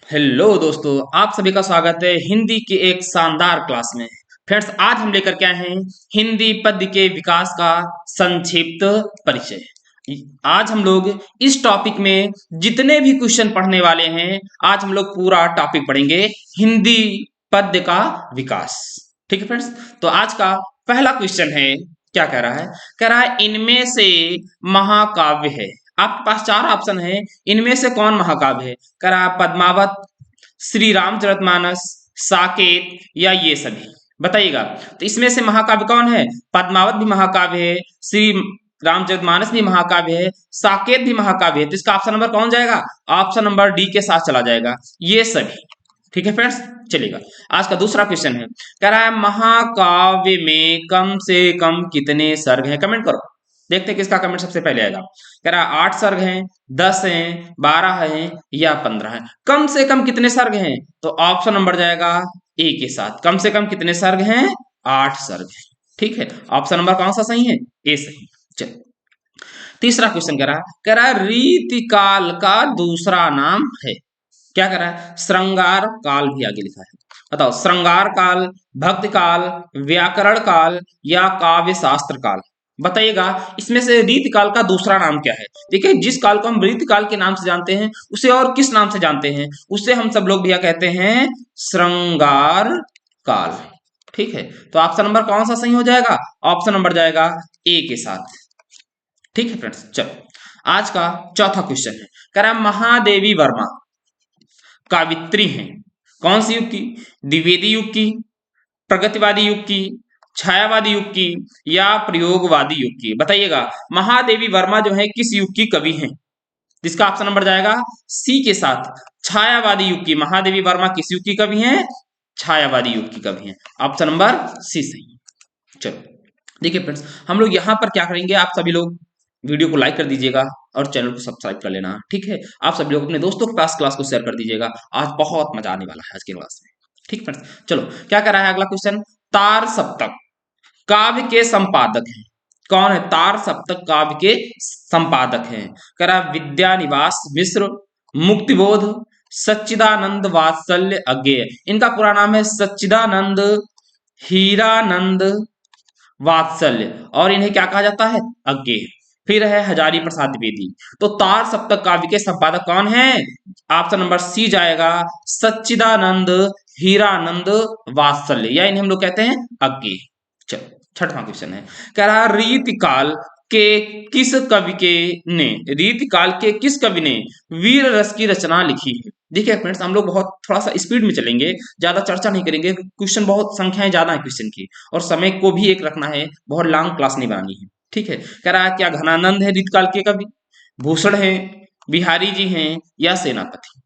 Hello दोस्तों, आप सभी का स्वागत है हिंदी की एक शानदार क्लास में। फ्रेंड्स, आज हम लेकर के आए हैं हिंदी पद्य के विकास का संक्षिप्त परिचय। आज हम लोग इस टॉपिक में जितने भी क्वेश्चन पढ़ने वाले हैं, आज हम लोग पूरा टॉपिक पढ़ेंगे हिंदी पद्य का विकास। ठीक है फ्रेंड्स, तो आज का पहला क्वेश्चन है, क्या कह रहा है? कह रहा है इनमें से महाकाव्य है। आपके पास चार ऑप्शन है, इनमें से कौन महाकाव्य है? कह रहा है पद्मावत, श्री रामचरितमानस, साकेत या ये सभी। बताइएगा, तो इसमें से महाकाव्य कौन है? पद्मावत भी महाकाव्य है, श्री रामचरितमानस भी महाकाव्य है, साकेत भी महाकाव्य है। तो इसका ऑप्शन नंबर कौन जाएगा? ऑप्शन नंबर डी के साथ चला जाएगा, ये सभी। ठीक है फ्रेंड्स, चलिएगा। आज का दूसरा क्वेश्चन है, कह रहा है महाकाव्य में कम से कम कितने सर्ग हैं? कमेंट करो, देखते हैं किसका कमेंट सबसे पहले आएगा। कह रहा है 8 सर्ग हैं, 10 हैं, 12 हैं या 15 हैं। कम से कम कितने सर्ग हैं? तो ऑप्शन नंबर जाएगा ए के साथ। कम से कम कितने सर्ग हैं? 8 सर्ग हैं। ठीक है, ऑप्शन नंबर कौन सा सही है? ए सही। चलो, तीसरा क्वेश्चन कह रहा है रीतिकाल का दूसरा नाम है। क्या कह रहा है? श्रृंगार काल भी आगे लिखा है। बताओ, श्रृंगार काल, भक्ति काल, व्याकरण काल या काव्य शास्त्र काल। बताइएगा, इसमें से रीतिकाल का दूसरा नाम क्या है? देखिए, जिस काल को हम रीतिकाल के नाम से जानते हैं, उसे और किस नाम से जानते हैं? उसे हम सब लोग भैया कहते हैं श्रृंगार काल। ठीक है, तो ऑप्शन नंबर कौन सा सही हो जाएगा? ऑप्शन नंबर जाएगा ए के साथ। ठीक है फ्रेंड्स, चलो आज का चौथा क्वेश्चन है, कह रहा है महादेवी वर्मा कावित्री हैं। कौन सी युग की? द्विवेदी युग की, प्रगतिवादी युग की, छायावादी युग की या प्रयोगवादी युग की? बताइएगा, महादेवी वर्मा जो है किस युग की कवि हैं? जिसका ऑप्शन नंबर जाएगा सी के साथ, छायावादी युग की। महादेवी वर्मा किस युग की कवि हैं? छायावादी युग की कवि हैं। ऑप्शन नंबर सी सही है। चलो देखिए फ्रेंड्स, हम लोग यहाँ पर क्या करेंगे, आप सभी लोग वीडियो को लाइक कर दीजिएगा और चैनल को सब्सक्राइब कर लेना। ठीक है, आप सभी लोग अपने दोस्तों के पास क्लास को शेयर कर दीजिएगा। आज बहुत मजा आने वाला है आज की क्लास में। ठीक फ्रेंड्स, चलो क्या कर रहा है अगला क्वेश्चन। तार सप्तक काव्य के संपादक हैं। कौन है? तार सप्तक काव्य के संपादक हैं। करा विद्यानिवास मिश्र, मुक्तिबोध, सच्चिदानंद वात्सल्य अज्ञेय। इनका पूरा नाम है सच्चिदानंद हीरानंद वात्सल्य, और इन्हें क्या कहा जाता है? अज्ञेय। फिर है हजारी प्रसाद द्विवेदी। तो तार सप्तक काव्य के संपादक कौन है? ऑप्शन नंबर सी जाएगा सच्चिदानंद हीरानंद वात्सल्य, या इन्हें हम लोग कहते हैं अज्ञेय। चलो छठवां क्वेश्चन है, कह रहा रीतिकाल के किस कवि के ने रीतिकाल के किस कवि ने वीर रस की रचना लिखी है? देखिए फ्रेंड्स, हम लोग बहुत थोड़ा सा स्पीड में चलेंगे, ज्यादा चर्चा नहीं करेंगे। क्वेश्चन बहुत संख्याएं ज्यादा है क्वेश्चन की, और समय को भी एक रखना है, बहुत लॉन्ग क्लास नहीं बनानी है। ठीक है, कह रहा है क्या घनानंद है रीतकाल के कवि, भूषण है, बिहारी जी हैं या सेनापति?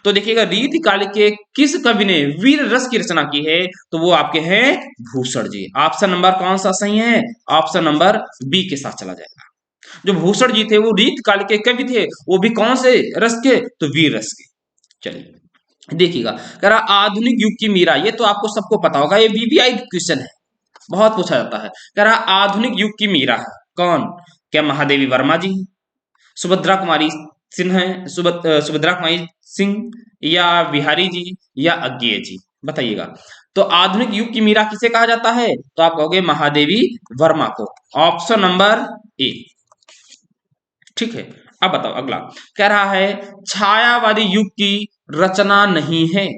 तो देखिएगा, रीतिकाल के किस कवि ने वीर रस की रचना की है? तो वो आपके हैं भूषण जी। ऑप्शन नंबर कौन सा सही है? ऑप्शन नंबर बी के साथ चला जाएगा। जो भूषण जी थे वो रीतकाल के कवि थे, वो भी कौन से रस के? तो वीर रस के। चलिए देखिएगा, कह रहा आधुनिक युग की मीरा, ये तो आपको सबको पता होगा, ये वीवीआई क्वेश्चन है, बहुत पूछा जाता है। कह रहा आधुनिक युग की मीरा है कौन? क्या महादेवी वर्मा जी, सुभद्रा कुमारी सिंह है, सुभद्रा कुमारी सिंह या बिहारी जी या अज्ञेय जी? बताइएगा, तो आधुनिक युग की मीरा किसे कहा जाता है? तो आप कहोगे महादेवी वर्मा को। Option number A. ठीक है, अब बताओ अगला। कह रहा है छायावादी युग की रचना नहीं है।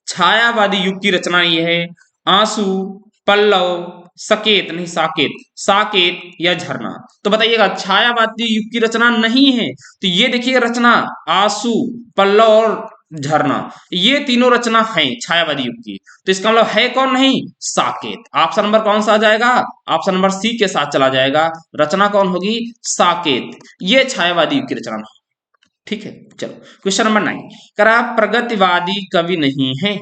छायावादी युग की रचना ये है आंसू, पल्लव, सकेत नहीं साकेत, साकेत या झरना। तो बताइएगा, छायावादी युग की रचना नहीं है, तो ये देखिए रचना आंसू, पल्लव और झरना, ये तीनों रचना है छायावादी युग की। तो इसका मतलब है कौन नहीं? साकेत। ऑप्शन नंबर कौन सा आ जाएगा? ऑप्शन नंबर सी के साथ चला जाएगा। रचना कौन होगी? साकेत। ये छायावादी युग की रचना नहीं। ठीक है, चलो क्वेश्चन नंबर 9, करा प्रगतिवादी कवि नहीं है।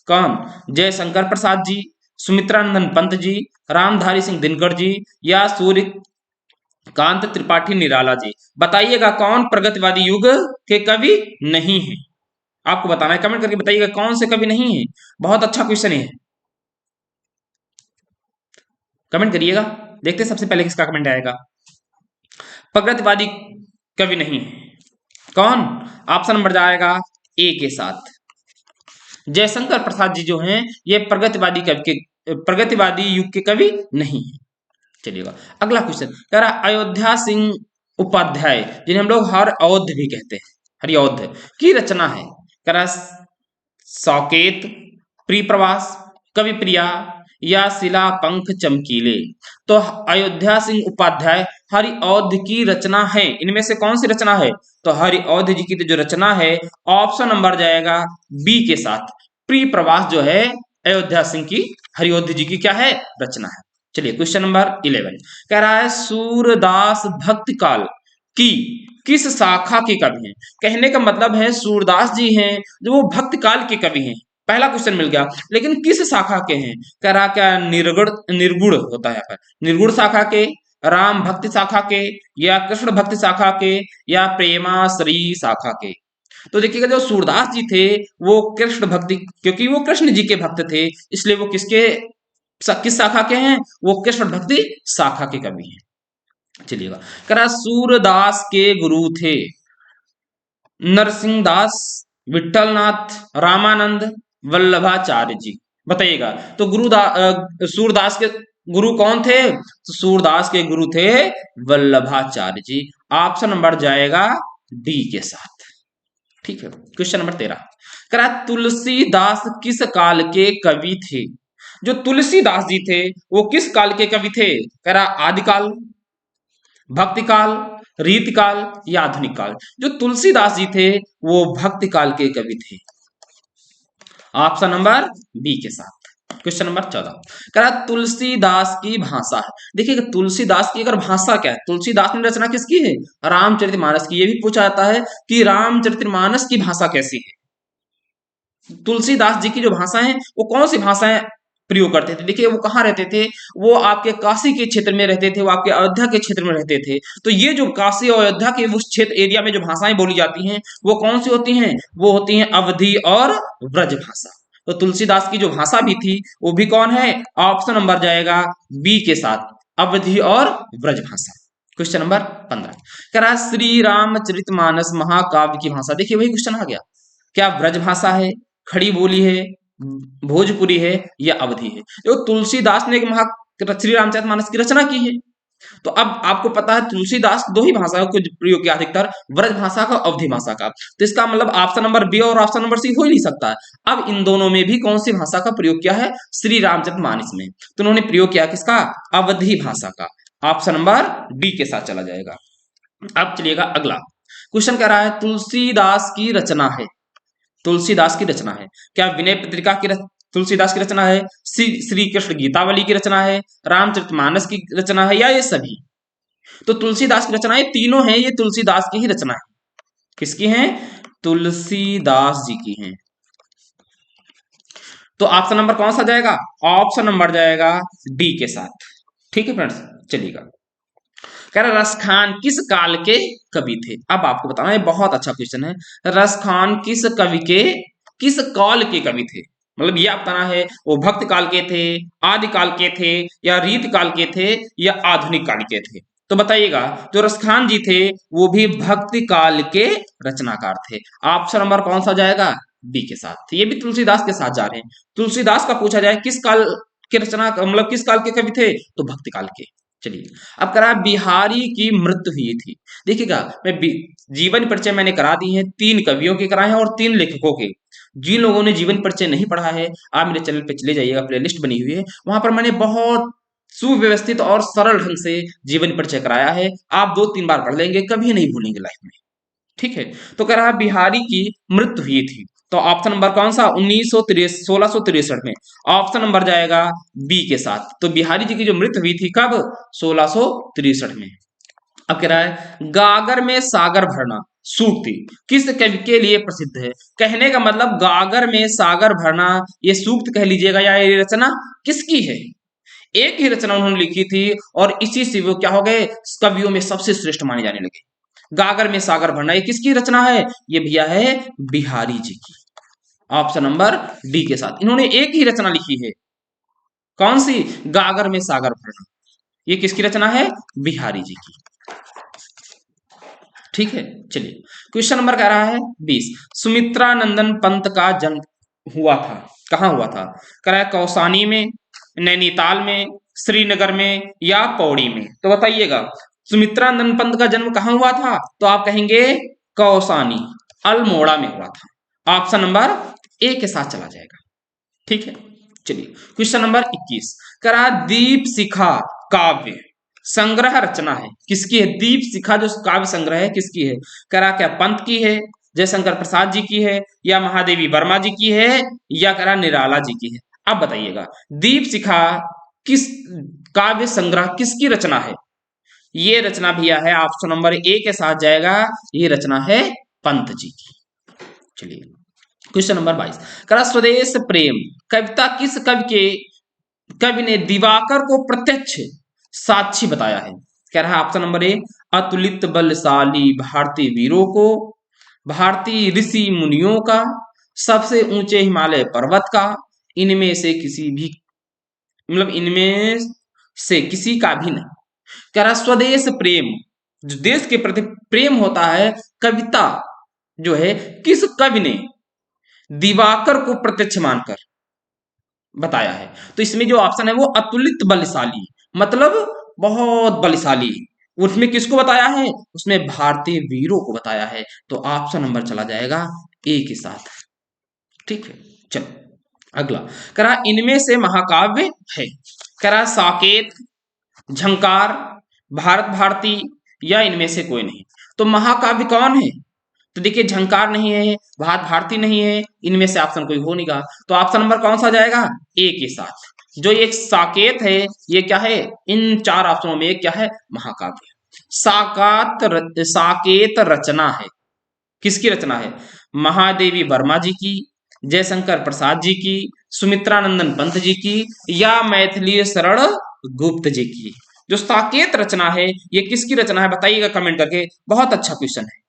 कौन? जयशंकर प्रसाद जी, सुमित्रानंदन पंत जी, रामधारी सिंह दिनकर जी या सूर्यकांत त्रिपाठी निराला जी? बताइएगा, कौन प्रगतिवादी युग के कवि नहीं है? आपको बताना है, कमेंट करके बताइएगा कौन से कवि नहीं है। बहुत अच्छा क्वेश्चन है, कमेंट करिएगा। देखते हैं सबसे पहले किसका कमेंट आएगा। प्रगतिवादी कवि नहीं है कौन? ऑप्शन नंबर जाएगा ए के साथ, जयशंकर प्रसाद जी जो हैं ये प्रगतिवादी युग के कवि नहीं है। चलिएगा अगला क्वेश्चन कह रहा अयोध्या सिंह उपाध्याय जिन्हें हम लोग हर औध भी कहते हैं, हरिऔध की रचना है। कह रहा साकेत, प्रिय प्रवास, कवि प्रिया या शिला पंख चमकीले। तो अयोध्या सिंह उपाध्याय हरिऔध की रचना है, इनमें से कौन सी रचना है? तो हरिऔध जी की जो रचना है ऑप्शन नंबर जाएगा बी के साथ, प्रिय प्रवास जो है अयोध्या सिंह की हरिऔध जी की क्या है? रचना है। चलिए क्वेश्चन नंबर 11 कह रहा है सूरदास भक्त काल की किस शाखा के कवि हैं? कहने का मतलब है सूरदास जी हैं जो वो भक्त काल के कवि हैं, पहला क्वेश्चन मिल गया। लेकिन किस शाखा के हैं? कह रहा क्या निर्गुण निर्गुण होता है यहाँ पर, निर्गुण शाखा के, राम भक्ति शाखा के, या कृष्ण भक्ति शाखा के, या प्रेमाश्री शाखा के। तो देखिएगा जो सूरदास जी थे वो कृष्ण भक्ति, क्योंकि वो कृष्ण जी के भक्त थे इसलिए वो किस शाखा के हैं? वो कृष्ण भक्ति शाखा के कवि हैं। चलिएगा कह रहा सूरदास के गुरु थे नरसिंह दास, विठलनाथ, रामानंद, वल्लभाचार्य जी। बताइएगा तो सूरदास के गुरु कौन थे? तो सूरदास के गुरु थे वल्लभाचार्य जी। ऑप्शन नंबर जाएगा डी के साथ। ठीक है क्वेश्चन नंबर 13 कह रहा तुलसीदास किस काल के कवि थे? जो तुलसीदास जी थे वो किस काल के कवि थे? कह रहा आदिकाल, भक्ति काल, रीति काल या आधुनिक काल। जो तुलसीदास जी थे वो भक्ति काल के कवि थे, ऑप्शन नंबर बी के साथ। क्वेश्चन नंबर 14 कह रहा तुलसीदास की भाषा है। देखिए तुलसीदास की अगर भाषा क्या है, तुलसीदास ने रचना किसकी है? रामचरितमानस की। ये भी पूछा जाता है कि रामचरितमानस की भाषा कैसी है। तुलसीदास जी की जो भाषा है वो कौन सी भाषाएं प्रयोग करते थे? देखिए वो कहाँ रहते थे? वो आपके काशी के क्षेत्र में रहते थे, वो आपके अयोध्या के क्षेत्र में रहते थे। तो ये जो काशी और अयोध्या के उस क्षेत्र एरिया में जो भाषाएं बोली जाती हैं वो कौन सी होती हैं? वो होती हैं अवधी और ब्रज भाषा। तो तुलसीदास की जो भाषा भी थी वो भी कौन है? ऑप्शन नंबर जाएगा बी के साथ, अवधी और ब्रज भाषा। क्वेश्चन नंबर 15 कह रहा श्री रामचरितमानस महाकाव्य की भाषा। देखिए वही क्वेश्चन आ गया, क्या ब्रज भाषा है, खड़ी बोली है, भोजपुरी है या अवधी है? जो तुलसीदास ने श्री रामचरितमानस की रचना की है। तो अब आपको पता है तुलसीदास दो ही भाषाओं को प्रयोग किया अधिकतर, ब्रज भाषा का, अवधी भाषा का। तो इसका मतलब ऑप्शन नंबर बी और ऑप्शन नंबर सी हो ही नहीं सकता है। अब इन दोनों में भी कौन सी भाषा का प्रयोग किया है? श्री रामचरितमानस में। तो उन्होंने प्रयोग किया किसका? अवधी भाषा का। ऑप्शन नंबर डी के साथ चला जाएगा। अब चलिएगा अगला क्वेश्चन कह रहा है तुलसीदास की रचना है, तुलसीदास की रचना है, क्या विनय पत्रिका की तुलसीदास की रचना है, श्री कृष्ण गीतावली की रचना है, रामचरितमानस की रचना है, या ये सभी? तो तुलसीदास की रचना ये तीनों हैं, ये तुलसीदास की ही रचना है। किसकी हैं? तुलसीदास जी की हैं। तो ऑप्शन नंबर कौन सा जाएगा? ऑप्शन नंबर जाएगा डी के साथ। ठीक है फ्रेंड्स चलिएगा कह रहा रसखान किस काल के कवि थे? अब आपको बताना है, बहुत अच्छा क्वेश्चन है। रसखान किस काल के कवि थे? मतलब ये बताना है वो भक्त काल के थे, आदि काल के थे, या रीत काल के थे, या आधुनिक काल के थे? तो बताइएगा जो रसखान जी थे वो भी भक्ति काल के रचनाकार थे। ऑप्शन नंबर कौन सा जाएगा? बी के साथ। ये भी तुलसीदास के साथ जा रहे हैं। तुलसीदास का पूछा जाए किस काल के रचना, मतलब किस काल के कवि थे? तो भक्ति काल के। चलिए अब करा बिहारी की मृत्यु हुई थी। देखिएगा मैं जीवन परिचय मैंने करा दी है, 3 कवियों के कराए हैं और 3 लेखकों के। जिन लोगों ने जीवन परिचय नहीं पढ़ा है आप मेरे चैनल पे चले जाइएगा, प्लेलिस्ट बनी हुई है, वहां पर मैंने बहुत सुव्यवस्थित और सरल ढंग से जीवन परिचय कराया है। आप 2-3 बार पढ़ लेंगे, कभी नहीं भूलेंगे लाइफ में। ठीक है तो कह रहा बिहारी की मृत्यु हुई थी। तो ऑप्शन नंबर कौन सा? 1663 में। ऑप्शन नंबर जाएगा बी के साथ। तो बिहारी जी की जो मृत्यु हुई थी कब? 1663 में। अब कह रहा है गागर में सागर भरना सूक्ति किस कवि के लिए प्रसिद्ध है? कहने का मतलब गागर में सागर भरना ये सूक्त कह लीजिएगा, या ये रचना किसकी है? एक ही रचना उन्होंने लिखी थी और इसी से वो क्या हो गए? कवियों में सबसे श्रेष्ठ माने जाने लगे। गागर में सागर भरना ये किसकी रचना है? ये भैया है बिहारी जी की। ऑप्शन नंबर डी के साथ। इन्होंने एक ही रचना लिखी है, कौन सी? गागर में सागर भरना। ये किसकी रचना है? बिहारी जी की। ठीक है चलिए क्वेश्चन नंबर कह रहा है 20 सुमित्रा नंदन पंत का जन्म हुआ था। कहाँ हुआ था? कह कौसानी में, नैनीताल में, श्रीनगर में या पौड़ी में? तो बताइएगा, सुमित्रा नंदन पंत का जन्म कहाँ हुआ था? तो आप कहेंगे कौसानी, अल्मोड़ा में हुआ था। ऑप्शन नंबर ए के साथ चला जाएगा। ठीक है, चलिए क्वेश्चन नंबर 21, करा दीप शिखा काव्य संग्रह रचना है किसकी है? दीप शिखा जो काव्य संग्रह है किसकी है? करा क्या पंत की है, जयशंकर प्रसाद जी की है, या महादेवी वर्मा जी की है, या करा निराला जी की है? अब बताइएगा, दीप शिखा किस काव्य संग्रह किसकी रचना है? ये रचना भैया है ऑप्शन नंबर ए के साथ जाएगा, ये रचना है पंत जी की। चलिए क्वेश्चन नंबर 22, करा स्वदेश प्रेम कविता किस कवि ने दिवाकर को प्रत्यक्ष साक्षी बताया है? कह रहा है ऑप्शन नंबर ए, अतुलित बलशाली भारतीय वीरों को, भारतीय ऋषि मुनियों का, सबसे ऊंचे हिमालय पर्वत का, इनमें से किसी भी, मतलब इनमें से किसी का भी नहीं। कह रहा स्वदेश प्रेम, जो देश के प्रति प्रेम होता है, कविता जो है किस कवि ने दिवाकर को प्रत्यक्ष मानकर बताया है? तो इसमें जो ऑप्शन है वो अतुलित बलशाली, मतलब बहुत बलशाली। उसमें किसको बताया है? उसमें भारतीय वीरों को बताया है। तो ऑप्शन नंबर चला जाएगा ए के साथ। ठीक है, चलो अगला, करा इनमें से महाकाव्य है। करा साकेत, झंकार, भारत भारती, या इनमें से कोई नहीं। तो महाकाव्य कौन है? तो देखिए, झंकार नहीं है, भारत भारती नहीं है, इनमें से ऑप्शन कोई हो नहीं गा। तो ऑप्शन नंबर कौन सा जाएगा? ए के साथ। जो एक साकेत है, ये क्या है? इन चार ऑप्शनों में क्या है? महाकाव्य। साकेत रचना है, किसकी रचना है? महादेवी वर्मा जी की, जयशंकर प्रसाद जी की, सुमित्रानंदन पंत जी की, या मैथिली शरण गुप्त जी की? जो साकेत रचना है, ये किसकी रचना है बताइएगा कमेंट करके। बहुत अच्छा क्वेश्चन है,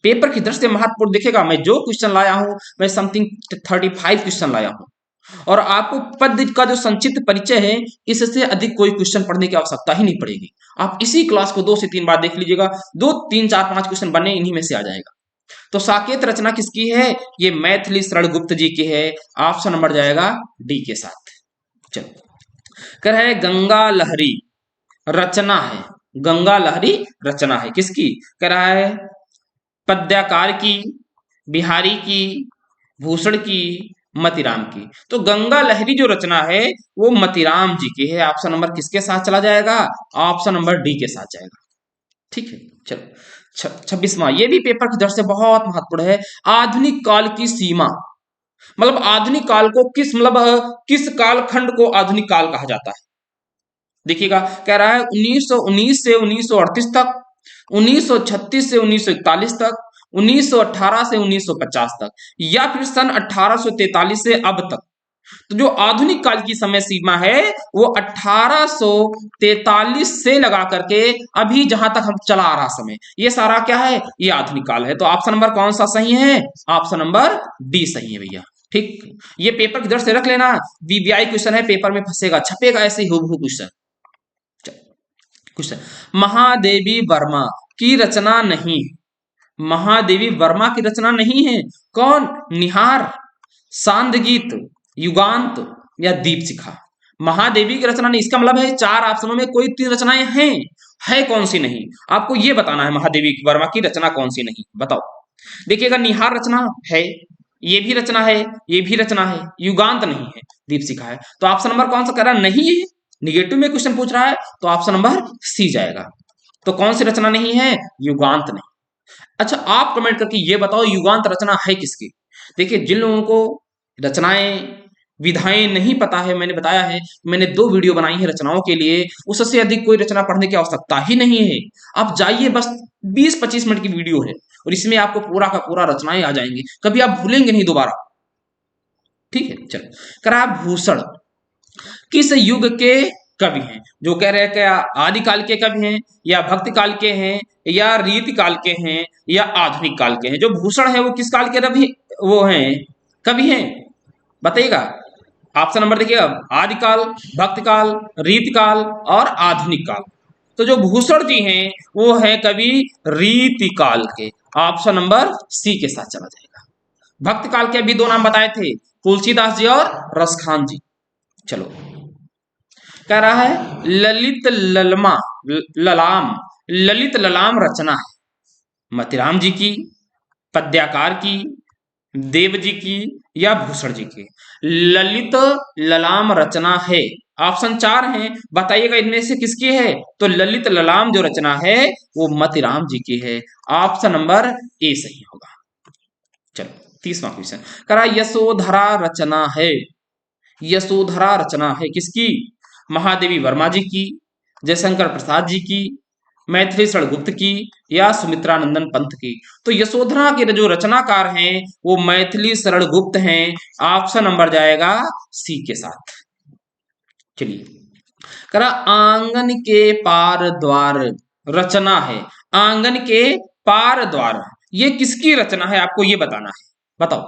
पेपर की दृष्टि से महत्वपूर्ण दिखेगा। मैं जो क्वेश्चन लाया हूं, मैं समथिंग 35 क्वेश्चन लाया हूं, और आपको पद का जो संक्षिप्त परिचय है, इससे अधिक कोई क्वेश्चन पढ़ने की आवश्यकता ही नहीं पड़ेगी। आप इसी क्लास को 2 से 3 बार देख लीजिएगा, 2 3 4 5 क्वेश्चन बने इन्हीं में से आ जाएगा। तो साकेत रचना किसकी है? ये मैथिली शरण गुप्त जी की है। ऑप्शन नंबर जाएगा डी के साथ। चलो, कह रहा है गंगा लहरी रचना है, गंगा लहरी रचना है किसकी? कह रहा है पद्याकार की, बिहारी की, भूषण की, मतीराम की। तो गंगा लहरी जो रचना है वो मतीराम जी की है। ऑप्शन नंबर किसके साथ चला जाएगा? ऑप्शन नंबर डी के साथ जाएगा। ठीक है, चलो 26वां, ये भी पेपर की दृष्टि से बहुत महत्वपूर्ण है। आधुनिक काल की सीमा, मतलब आधुनिक काल को किस, मतलब किस कालखंड को आधुनिक काल कहा जाता है? देखिएगा, कह रहा है 1919 से 1938 तक, 1936 से 1941 तक, 1918 से 1950 तक, या फिर सन 1843 से अब तक। तो जो आधुनिक काल की समय सीमा है वो 1843 से लगा करके अभी जहां तक हम चला आ रहा समय, ये सारा क्या है? ये आधुनिक काल है। तो ऑप्शन नंबर कौन सा सही है? ऑप्शन नंबर डी सही है भैया। ठीक, ये पेपर की दृष्टि से रख लेना, वीवीआई क्वेश्चन है, पेपर में फंसेगा, छपेगा ऐसे ही हूबहू क्वेश्चन। क्वेश्चन, महादेवी वर्मा की रचना नहीं है, महादेवी वर्मा की रचना नहीं है। कौन? निहार, सांदगीत, युगांत, या दीपशिखा? महादेवी की रचना नहीं, इसका मतलब है 4 ऑप्शनों में कोई 3 रचनाएं हैं, है कौन सी नहीं? आपको ये बताना है महादेवी वर्मा की रचना कौन सी नहीं, बताओ। देखिएगा, निहार रचना है, ये भी रचना है, ये भी रचना है, युगांत नहीं है, दीपशिखा है। तो ऑप्शन नंबर कौन सा कह रहा नहीं है? निगेटिव में क्वेश्चन पूछ रहा है, तो ऑप्शन नंबर सी जाएगा। तो कौन सी रचना नहीं है? युगांत नहीं। अच्छा, आप कमेंट करके ये बताओ युगांत रचना है किसकी? देखिए, जिन लोगों को रचनाएं विधाएं नहीं पता है, मैंने बताया है, मैंने 2 वीडियो बनाई है रचनाओं के लिए, उससे अधिक कोई रचना पढ़ने की आवश्यकता ही नहीं है। आप जाइए, बस 20-25 मिनट की वीडियो है, और इसमें आपको पूरा का पूरा रचनाएं आ जाएंगी, कभी आप भूलेंगे नहीं दोबारा। ठीक है, चलो, करा भूषण किस युग के कवि हैं? जो कह रहे हैं क्या आदिकाल के कवि हैं, या भक्ति काल के हैं, या रीति काल के हैं, या आधुनिक काल के हैं? जो भूषण है वो किस काल के रवि वो हैं, कवि हैं, बताइएगा। ऑप्शन नंबर देखिएगा, आदिकाल, भक्ति काल, रीति काल और आधुनिक काल। तो जो भूषण जी हैं वो है कवि रीति काल के। ऑप्शन नंबर सी के साथ चला जाएगा। भक्त काल के अभी दो नाम बताए थे, तुलसीदास जी और रसखान जी। चलो, कह रहा है ललित ललमा ललाम, ललित ललाम रचना है मतिराम जी की, पद्याकार की, देव जी की या भूषण जी की। ललित ललाम रचना है, ऑप्शन चार हैं, बताइएगा इनमें से किसकी है। तो ललित ललाम जो रचना है वो मतिराम जी की है, ऑप्शन नंबर ए सही होगा। चलो 30वां क्वेश्चन, करा यशोधरा रचना है, यशोधरा रचना है किसकी, महादेवी वर्मा जी की, जयशंकर प्रसाद जी की, मैथिली गुप्त की या सुमित्रानंदन पंत की। तो यशोधरा के जो रचनाकार हैं वो मैथिली गुप्त हैं, ऑप्शन नंबर जाएगा सी के साथ। चलिए, करा आंगन के पार द्वार रचना है, आंगन के पार द्वार ये किसकी रचना है, आपको ये बताना है, बताओ।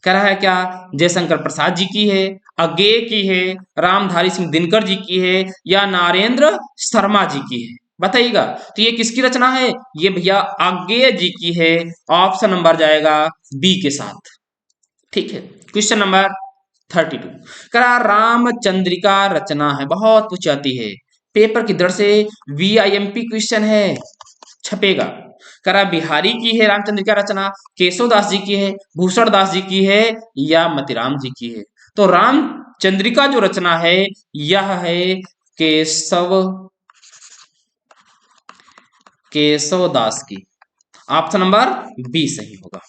कह रहा है क्या जयशंकर प्रसाद जी की है, अज्ञेय की है, रामधारी सिंह दिनकर जी की है या नारेंद्र शर्मा जी की है, बताइएगा। तो ये किसकी रचना है, ये भैया अज्ञेय जी की है, ऑप्शन नंबर जाएगा बी के साथ। ठीक है, क्वेश्चन नंबर 32, करा रामचंद्रिका रचना है, बहुत पूछ जाती है पेपर की दर से, VIMP क्वेश्चन है, छपेगा। करा बिहारी की है रामचंद्रिका रचना, केशवदास जी की है, भूषण दास जी की है या मतिराम जी की है। तो रामचंद्रिका जो रचना है यह है केशवदास की, ऑप्शन नंबर बी सही होगा।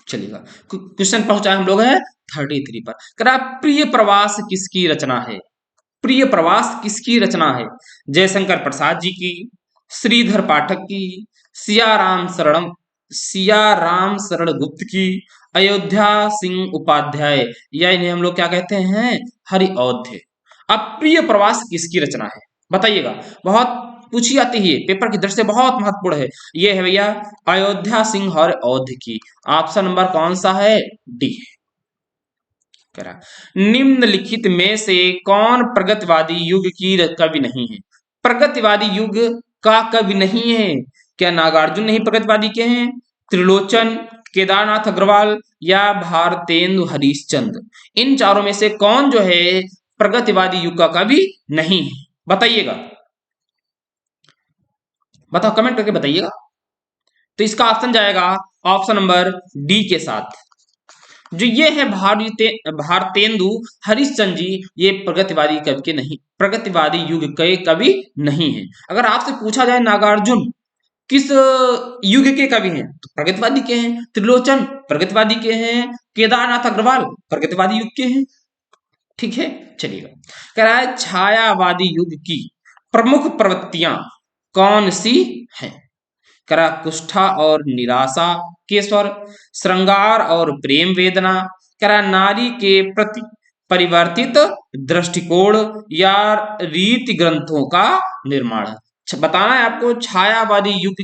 चलिएगा, क्वेश्चन पहुंचा हम लोग है 33 पर। करा प्रिय प्रवास किसकी रचना है, प्रिय प्रवास किसकी रचना है, जयशंकर प्रसाद जी की, श्रीधर पाठक की, सिया राम शरण गुप्त की, अयोध्या सिंह उपाध्याय या इन्हें हम लोग क्या कहते हैं, हरिऔध। अब प्रिय प्रवास किसकी रचना है बताइएगा, बहुत पूछी जाती है पेपर की दृष्टि से, बहुत महत्वपूर्ण है। ये है भैया अयोध्या सिंह हरिऔध की, ऑप्शन नंबर कौन सा है, डी। करा निम्नलिखित में से कौन प्रगतिवादी युग की कवि नहीं है, प्रगतिवादी युग का कवि नहीं है। क्या नागार्जुन नहीं प्रगतिवादी के हैं, त्रिलोचन, केदारनाथ अग्रवाल या भारतेंदु हरिश्चंद्र, इन चारों में से कौन जो है प्रगतिवादी युग का कवि नहीं है, बताइएगा, बताओ कमेंट करके बताइएगा। तो इसका ऑप्शन जाएगा ऑप्शन नंबर डी के साथ, जो ये है भारतेंदु हरिश्चंद्र जी, ये प्रगतिवादी कवि के नहीं, प्रगतिवादी युग के कवि नहीं है। अगर आपसे पूछा जाए नागार्जुन किस युग के कवि हैं, तो प्रगतिवादी के हैं, त्रिलोचन प्रगतिवादी के हैं, केदारनाथ अग्रवाल प्रगतिवादी युग के हैं। ठीक है, चलिएगा, कह रहा है छायावादी युग की प्रमुख प्रवृत्तियां कौन सी हैं। करा कुष्ठा और निराशा के स्वर, श्रृंगार और प्रेम वेदना, करा नारी के प्रति परिवर्तित दृष्टिकोण या रीति ग्रंथों का निर्माण। बताना है आपको छायावादी युग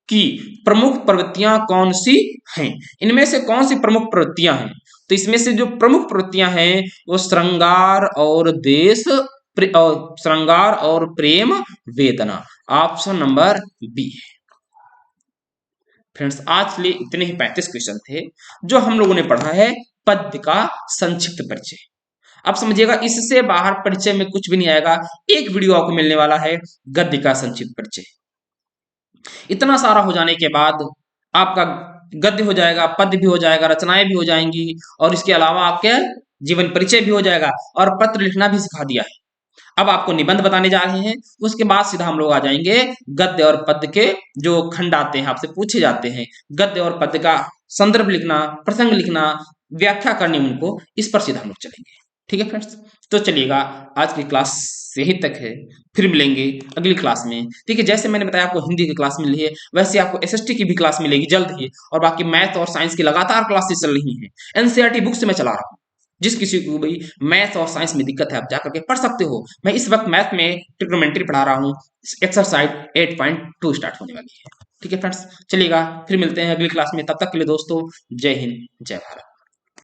की प्रमुख प्रवृत्तियां कौन सी हैं, इनमें से कौन सी प्रमुख प्रवृत्तियां हैं। तो इसमें से जो प्रमुख प्रवृत्तियां हैं वो श्रृंगार और श्रृंगार और प्रेम वेदना, ऑप्शन नंबर बी है। फ्रेंड्स, आज के लिए इतने ही 35 क्वेश्चन थे जो हम लोगों ने पढ़ा है पद्य का संक्षिप्त परिचय। अब समझिएगा इससे बाहर परिचय में कुछ भी नहीं आएगा, एक वीडियो आपको मिलने वाला है गद्य का संक्षिप्त परिचय। इतना सारा हो जाने के बाद आपका गद्य हो जाएगा, पद्य भी हो जाएगा, रचनाएं भी हो जाएंगी और इसके अलावा आपके जीवन परिचय भी हो जाएगा और पत्र लिखना भी सिखा दिया है। अब आपको निबंध बताने जा रहे हैं, उसके बाद सीधा हम लोग आ जाएंगे गद्य और पद्य के जो खंड आते हैं, आपसे पूछे जाते हैं गद्य और पद्य का संदर्भ लिखना, प्रसंग लिखना, व्याख्या करनी उनको, इस पर सीधा हम लोग चलेंगे। ठीक है फ्रेंड्स, तो चलिएगा आज की क्लास यही तक है, फिर मिलेंगे अगली क्लास में। ठीक है, जैसे मैंने बताया आपको हिंदी की क्लास मिल रही है, वैसे आपको SST की भी क्लास मिलेगी जल्द ही, और बाकी मैथ और साइंस की लगातार क्लासेस चल रही हैं। NCERT बुक से मैं चला रहा हूँ, जिस किसी को भी मैथ और साइंस में दिक्कत है आप जाकर के पढ़ सकते हो। मैं इस वक्त मैथ में ट्रिग्नोमेट्री पढ़ा रहा हूँ, एक्सरसाइज 8.2 स्टार्ट होने वाली है। ठीक है फ्रेंड्स, चलिएगा फिर मिलते हैं अगली क्लास में, तब तक के लिए दोस्तों जय हिंद जय भारत।